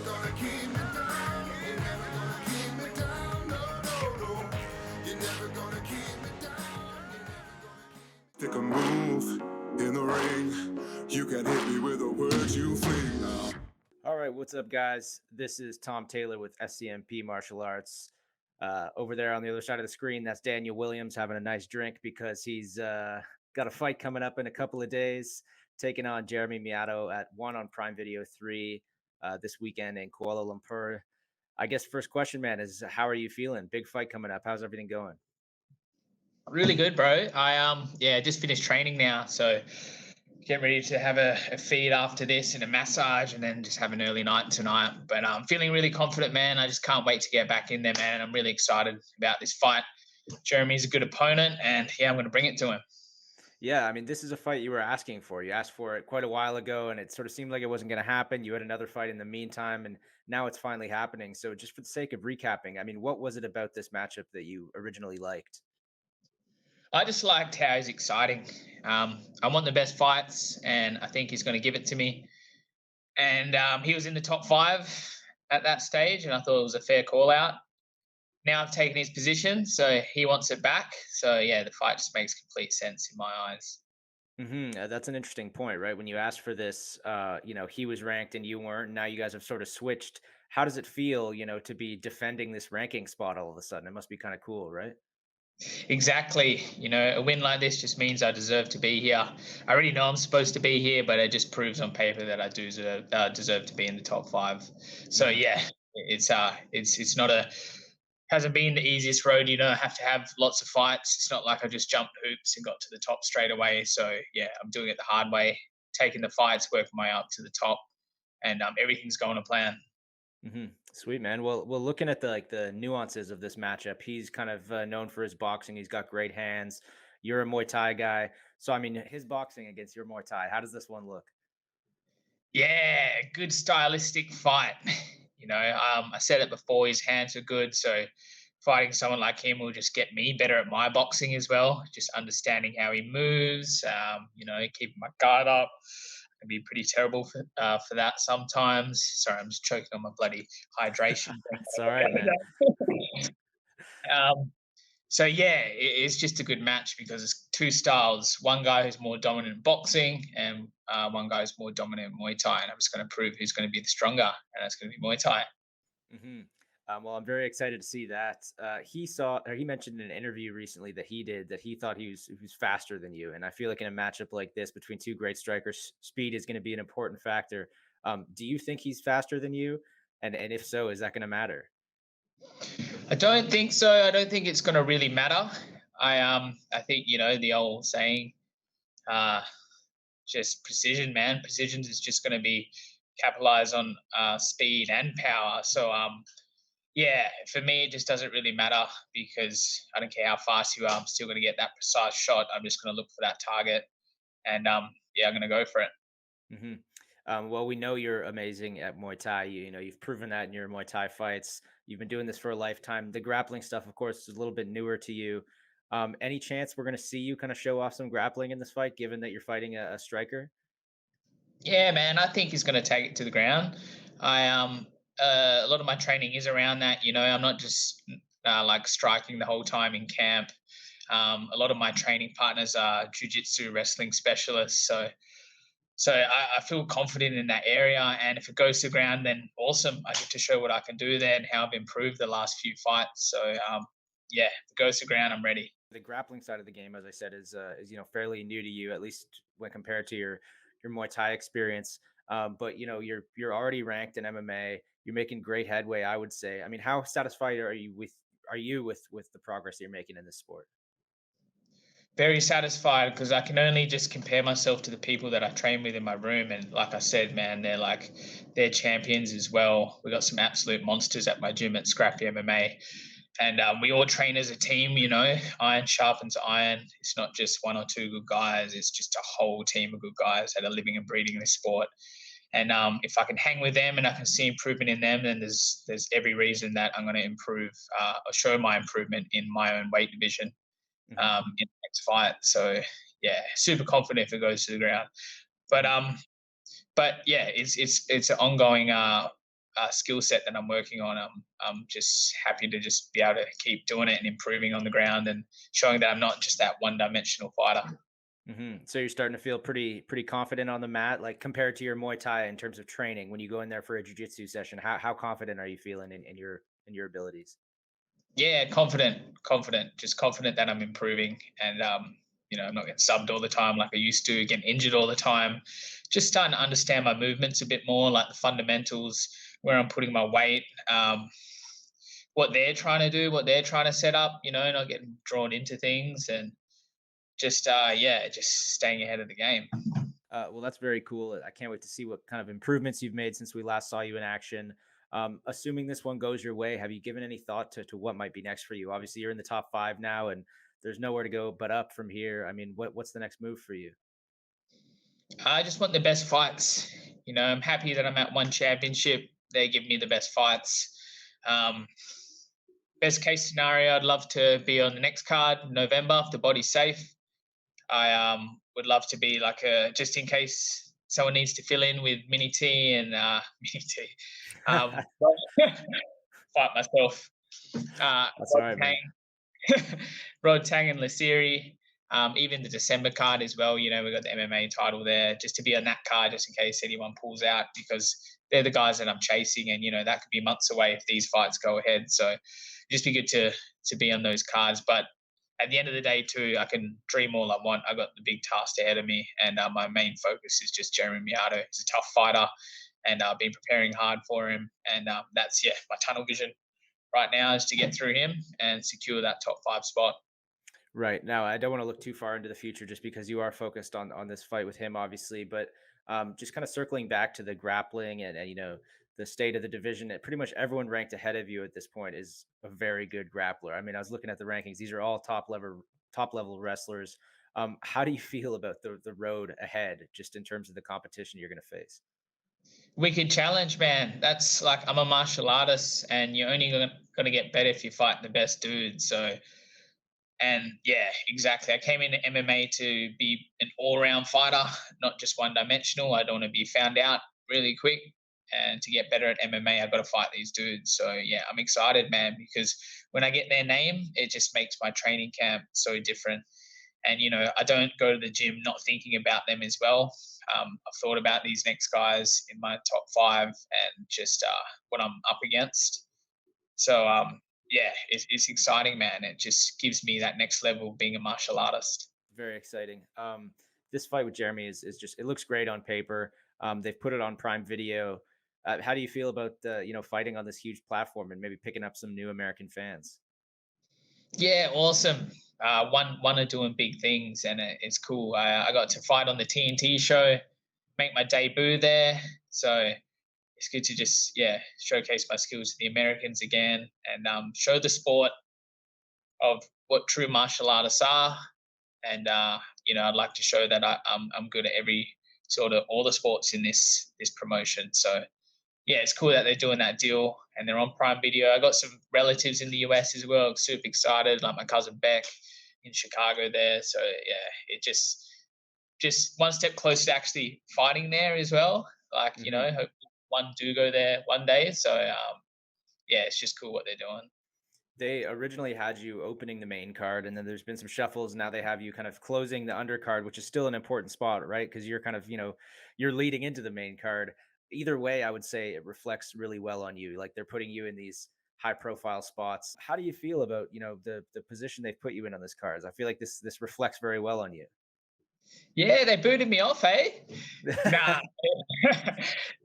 gonna keep me down. You're never gonna keep me down. No, no, no. You're never gonna keep me down. Take a move in the ring. You can hit me with the words you fling now. All right, what's up, guys? This is Tom Taylor with SCMP Martial Arts. Over there on the other side of the screen, that's Daniel Williams having a nice drink because he's got a fight coming up in a couple of days, taking on Jeremy Miado at One on Prime Video 3 this weekend in Kuala Lumpur. I guess first question, man, is how are you feeling? Big fight coming up. How's everything going? Really good, bro. I just finished training now, so getting ready to have a feed after this and a massage, and then just have an early night tonight. But I'm feeling really confident, man. I just can't wait to get back in there, man. I'm really excited about this fight. Jeremy's a good opponent, and yeah, I'm going to bring it to him. Yeah, I mean, this is a fight you were asking for. You asked for it quite a while ago, and it sort of seemed like it wasn't going to happen. You had another fight in the meantime, and now it's finally happening. So, just for the sake of recapping, I mean, what was it about this matchup that you originally liked? I just liked how he's exciting. I want the best fights, and I think he's going to give it to me. And he was in the top 5 at that stage, and I thought it was a fair call out. Now I've taken his position, so he wants it back. So yeah, the fight just makes complete sense in my eyes. That's an interesting point, right? When you asked for this, he was ranked and you weren't. Now you guys have sort of switched. How does it feel, to be defending this ranking spot all of a sudden? It must be kind of cool, right? Exactly. A win like this just means I deserve to be here. I already know I'm supposed to be here, but it just proves on paper that I do deserve to be in the top 5. So Mhm. yeah, it's not a hasn't been the easiest road. I have to have lots of fights. It's not like I just jumped hoops and got to the top straight away. So yeah, I'm doing it the hard way, taking the fights, working my way up to the top, and everything's going to plan. Sweet, man. Well, looking at the nuances of this matchup, he's kind of known for his boxing. He's got great hands. You're a Muay Thai guy, so I mean, his boxing against your Muay Thai. How does this one look? Yeah, good stylistic fight. I said it before, his hands are good. So fighting someone like him will just get me better at my boxing as well. Just understanding how he moves, keeping my guard up. I can be pretty terrible for that sometimes. Sorry, I'm just choking on my bloody hydration. It's all right, man. um, so yeah, it's just a good match because it's two styles. One guy who's more dominant in boxing, and one guy who's more dominant in Muay Thai. And I'm just going to prove who's going to be the stronger, and that's going to be Muay Thai. hmm well, I'm very excited to see that. He mentioned in an interview recently that he did that he thought he was faster than you, and I feel like in a matchup like this between two great strikers, speed is going to be an important factor. Do you think he's faster than you? And if so, is that going to matter? I don't think so. I don't think it's going to really matter. I think the old saying, uh, just precision, man. Precision is just going to be capitalize on speed and power. So yeah, for me, it just doesn't really matter because I don't care how fast you are. I'm still going to get that precise shot. I'm just going to look for that target, and yeah, I'm going to go for it. hmm well, we know you're amazing at Muay Thai. You've proven that in your Muay Thai fights. You've been doing this for a lifetime. The grappling stuff, of course, is a little bit newer to you. Any chance we're going to see you kind of show off some grappling in this fight, given that you're fighting a striker? Yeah, man, I think he's going to take it to the ground. I A lot of my training is around that. I'm not just like striking the whole time in camp. A lot of my training partners are jujitsu wrestling specialists, so I feel confident in that area. And if it goes to the ground, then awesome. I get to show what I can do there and how I've improved the last few fights. So yeah, if it goes to the ground, I'm ready. The grappling side of the game, as I said, is fairly new to you, at least when compared to your Muay Thai experience. But you're already ranked in MMA. You're making great headway, I would say. I mean, how satisfied are you with the progress you're making in this sport? Very satisfied because I can only just compare myself to the people that I train with in my room. And like I said, man, they're champions as well. We got some absolute monsters at my gym at Scrappy MMA. And we all train as a team, iron sharpens iron. It's not just one or two good guys. It's just a whole team of good guys that are living and breathing this sport. And if I can hang with them and I can see improvement in them, then there's every reason that I'm going to improve or show my improvement in my own weight division hmm in the next fight. So yeah, super confident if it goes to the ground. But hmm but yeah, it's an ongoing skill set that I'm working on. I'm just happy to just be able to keep doing it and improving on the ground and showing that I'm not just that one-dimensional fighter. So you're starting to feel pretty confident on the mat, like compared to your Muay Thai in terms of training. When you go in there for a jiu-jitsu session, how confident are you feeling in your abilities? Yeah, confident, just confident that I'm improving and I'm not getting subbed all the time like I used to, getting injured all the time. Just starting to understand my movements a bit more, like the fundamentals, where I'm putting my weight, what they're trying to do, what they're trying to set up, not getting drawn into things and just staying ahead of the game. Well, that's very cool. I can't wait to see what kind of improvements you've made since we last saw you in action. Assuming this one goes your way, have you given any thought to what might be next for you? Obviously, you're in the top five now, and there's nowhere to go but up from here. I mean, what's the next move for you? I just want the best fights. I'm happy that I'm at one championship. They give me the best fights. Um, Best case scenario, I'd love to be on the next card in November if the body's safe. I would love to be like just in case someone needs to fill in with Mini T and Mini T. Um, fight myself. That's all right, man. Rodtang and Lasiri. Even the December card as well. We got the MMA title there, just to be on that card, just in case anyone pulls out, because they're the guys that I'm chasing, and that could be months away if these fights go ahead. So, just be good to be on those cards. But at the end of the day, too, I can dream all I want. I got the big task ahead of me, and my main focus is just Jeremy Miado. He's a tough fighter, and I've been preparing hard for him, and that's my tunnel vision right now is to get through him and secure that top 5 spot. Right. Now, I don't want to look too far into the future just because you are focused on this fight with him, obviously. But just kind of circling back to the grappling and the state of the division, pretty much everyone ranked ahead of you at this point is a very good grappler. I mean, I was looking at the rankings; these are all top level wrestlers. How do you feel about the road ahead, just in terms of the competition you're going to face? Wicked challenge, man. That's like I'm a martial artist, and you're only gonna get better if you fight the best dude. So, and yeah, exactly. I came into MMA to be an all-round fighter, not just one-dimensional. I don't want to be found out really quick. And to get better at MMA, I've got to fight these dudes. So yeah, I'm excited, man, because when I get their name, it just makes my training camp so different. And I don't go to the gym not thinking about them as well. I've thought about these next guys in my top 5 and just what I'm up against. So yeah, it's exciting, man. It just gives me that next level of being a martial artist. Very exciting. This fight with Jeremy is just it looks great on paper. They've put it on Prime Video. How do you feel about fighting on this huge platform and maybe picking up some new American fans? Yeah, awesome. One are doing big things, and it's cool. I got to fight on the TNT show, make my debut there. So it's good to just showcase my skills to the Americans again, and show the sport of what true martial artists are. And I'd like to show that I'm good at every sort of all the sports in this promotion. So yeah, it's cool that they're doing that deal and they're on Prime Video. I got some relatives in the US as well, super excited, like my cousin Beck in Chicago there. So yeah, it just one step closer to actually fighting there as well. Like, hmm hope one do go there one day. So yeah, it's just cool what they're doing. They originally had you opening the main card, and then there's been some shuffles. Now they have you kind of closing the undercard, which is still an important spot, right? Because you're kind of, you're leading into the main card. Either way, I would say it reflects really well on you. Like they're putting you in these high profile spots. How do you feel about, the position they've put you in on this card? I feel like this reflects very well on you. Yeah, they booted me off, eh? Nah,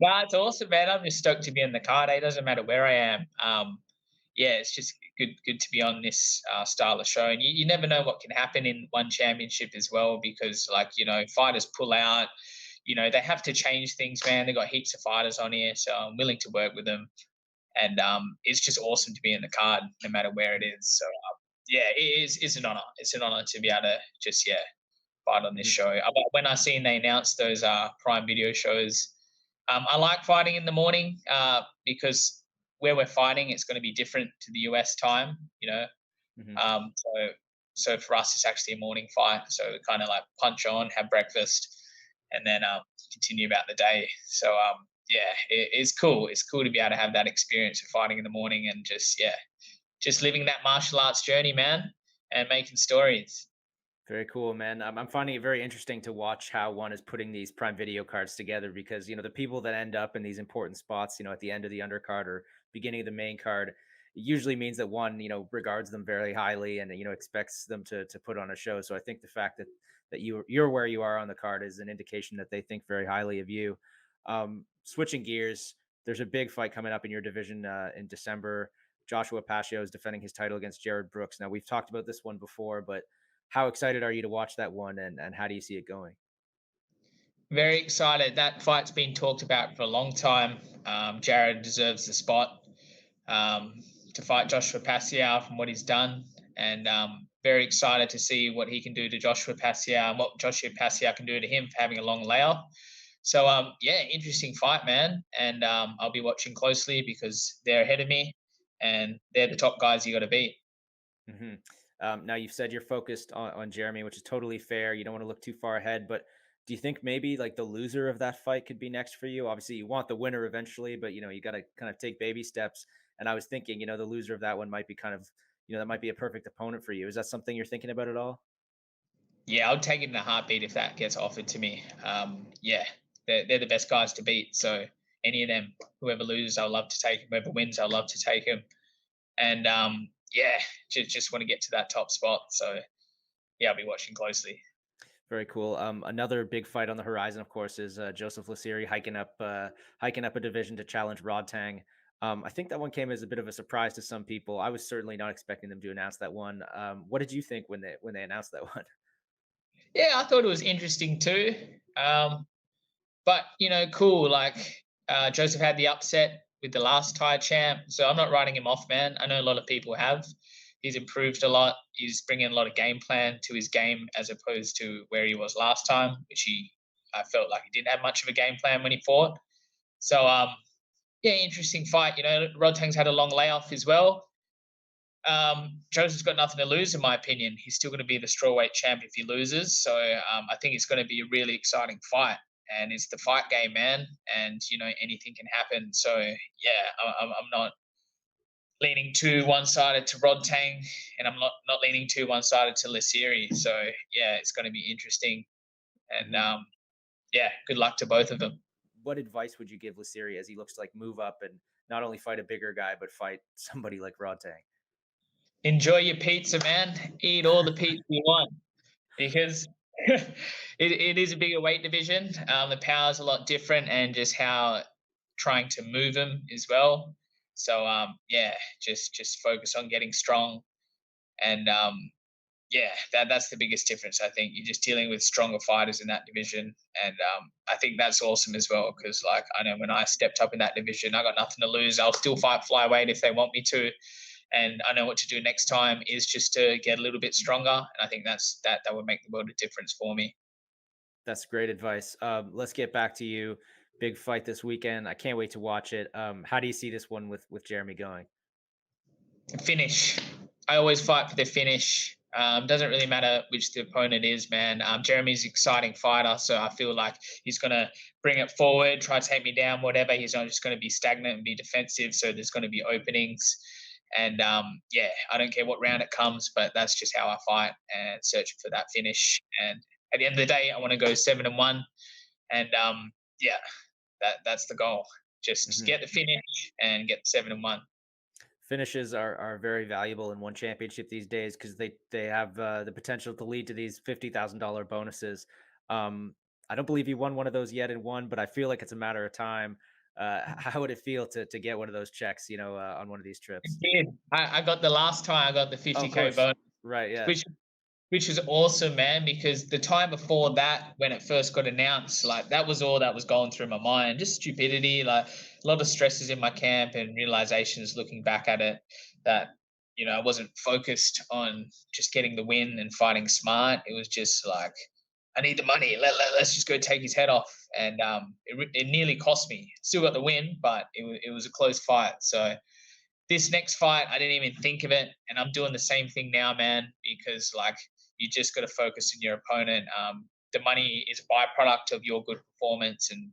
nah, it's awesome, man. I'm just stoked to be in the card. It doesn't matter where I am. Yeah, it's just good to be on this style of show. And you never know what can happen in one championship as well, because like fighters pull out. They have to change things, man. They got heaps of fighters on here, so I'm willing to work with them. And it's just awesome to be in the card, no matter where it is. So yeah, it is. It's an honor. It's an honor to be able to just fight on this Mhm. show. But when I seen they announced those Prime Video shows, I like fighting in the morning because where we're fighting, it's going to be different to the US time. Mhm. So for us, it's actually a morning fight. So we kind of like punch on, have breakfast, and then continue about the day. So yeah, it's cool. It's cool to be able to have that experience of fighting in the morning and just living that martial arts journey, man, and making stories. Very cool, man. I'm finding it very interesting to watch how one is putting these Prime Video cards together because, the people that end up in these important spots, at the end of the undercard or beginning of the main card, it usually means that one, regards them very highly and, expects them to put on a show. So I think the fact that you're where you are on the card is an indication that they think very highly of you. Switching gears, there's a big fight coming up in your division in December. Joshua Pacio is defending his title against Jared Brooks. Now, we've talked about this one before, but how excited are you to watch that one, and how do you see it going? Very excited. That fight's been talked about for a long time. Jared deserves the spot to fight Joshua Pacio from what he's done, and very excited to see what he can do to Joshua Pacio and what Joshua Pacio can do to him for having a long layoff. So yeah, interesting fight, man, and I'll be watching closely because they're ahead of me, and they're the top guys you got to beat. hmm Now, you've said you're focused on Jeremy, which is totally fair. You don't want to look too far ahead, but do you think maybe like the loser of that fight could be next for you? Obviously, you want the winner eventually, but you got to kind of take baby steps. And I was thinking, the loser of that one might be kind of, that might be a perfect opponent for you. Is that something you're thinking about at all? Yeah, I'll take it in a heartbeat if that gets offered to me. Yeah, they're the best guys to beat. So any of them, whoever loses, I'll love to take him. Whoever wins, I'll love to take him. And yeah, just want to get to that top spot. So yeah, I'll be watching closely. Very cool. Another big fight on the horizon, of course, is Joseph Lasiri hiking up a division to challenge Rodtang. I think that one came as a bit of a surprise to some people. I was certainly not expecting them to announce that one. What did you think when they announced that one? Yeah, I thought it was interesting too. But cool. Like Joseph had the upset with the last Thai champ, so I'm not writing him off, man. I know a lot of people have. He's improved a lot. He's bringing a lot of game plan to his game as opposed to where he was last time, which I felt like he didn't have much of a game plan when he fought. So yeah, interesting fight. Rodtang's had a long layoff as well. Joseph's got nothing to lose, in my opinion. He's still going to be the strawweight champ if he loses. So I think it's going to be a really exciting fight. And it's the fight game, man. And anything can happen. So yeah, I'm not leaning too one-sided to Rodtang, and I'm not leaning too one-sided to Lasiri. So yeah, it's going to be interesting. And Mhm. yeah, good luck to both of them. What advice would you give Lasiri as he looks to like move up and not only fight a bigger guy but fight somebody like Rodtang? Enjoy your pizza, man. Eat all the pizza you want because it is a bigger weight division. The power's a lot different, and just how trying to move them as well. So yeah, just focus on getting strong, and yeah, that's the biggest difference. I think you're just dealing with stronger fighters in that division, and I think that's awesome as well. Because like I know when I stepped up in that division, I got nothing to lose. I'll still fight flyweight if they want me to, and I know what to do next time is just to get a little bit stronger. And I think that would make the world of difference for me. That's great advice. Let's get back to you. Big fight this weekend. I can't wait to watch it. How do you see this one with Jeremy going? Finish. I always fight for the finish. Doesn't really matter which the opponent is, man. Jeremy's an exciting fighter, so I feel like he's gonna bring it forward, try to take me down, whatever. He's not just gonna be stagnant and be defensive. So there's gonna be openings, and yeah, I don't care what round it comes, but that's just how I fight and searching for that finish. And at the end of the day, I want to go 7-1, and yeah, that's the goal. Just Mhm. get the finish and get 7-1. Finishes are very valuable in one championship these days because they have the potential to lead to these $50,000 bonuses. I don't believe you won one of those yet in one, but I feel like it's a matter of time. How would it feel to get one of those checks? On one of these I trips. did. I got the last time I got the Oh, of 50K course. bonus, Right. Yeah. which which is awesome, man, because the time before that, when it first got announced, like that was all that was going through my mind. Just stupidity, like a lot of stresses in my camp and realizations looking back at it that, I wasn't focused on just getting the win and fighting smart. It was just like, I need the money. Let's just go take his head off. And it nearly cost me. Still got the win, but it was a close fight. So this next fight, I didn't even think of it, and I'm doing the same thing now, man. Because like you just got to focus on your opponent. The money is a byproduct of your good performance, and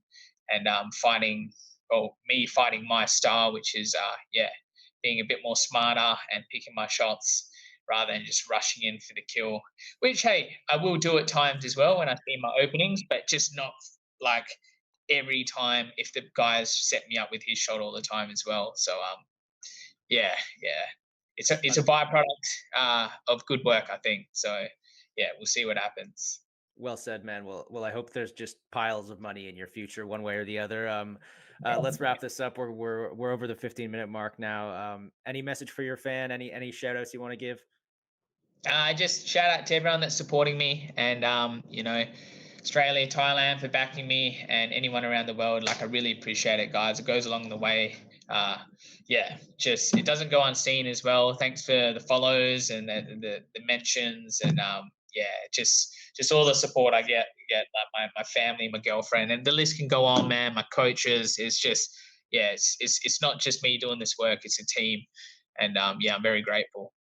and me fighting my style, which is being a bit more smarter and picking my shots rather than just rushing in for the kill. Which, hey, I will do at times as well when I see my openings, but just not like every time if the guy's set me up with his shot all the time as well. So yeah, it's a byproduct of good work, I think. So yeah, we'll see what happens. Well said, man. Well, I hope there's just piles of money in your future, one way or the other. Let's wrap this up. We're over the 15-minute mark now. Any message for your fan? Any shout outs you want to give? Just shout out to everyone that's supporting me, and Australia, Thailand for backing me, and anyone around the world. Like, I really appreciate it, guys. It goes along the way. Just it doesn't go unseen as well. Thanks for the follows and the mentions, and just all the support I get. Like my family, my girlfriend, and the list can go on, man. My coaches. It's just it's not just me doing this work. It's a team, and I'm very grateful.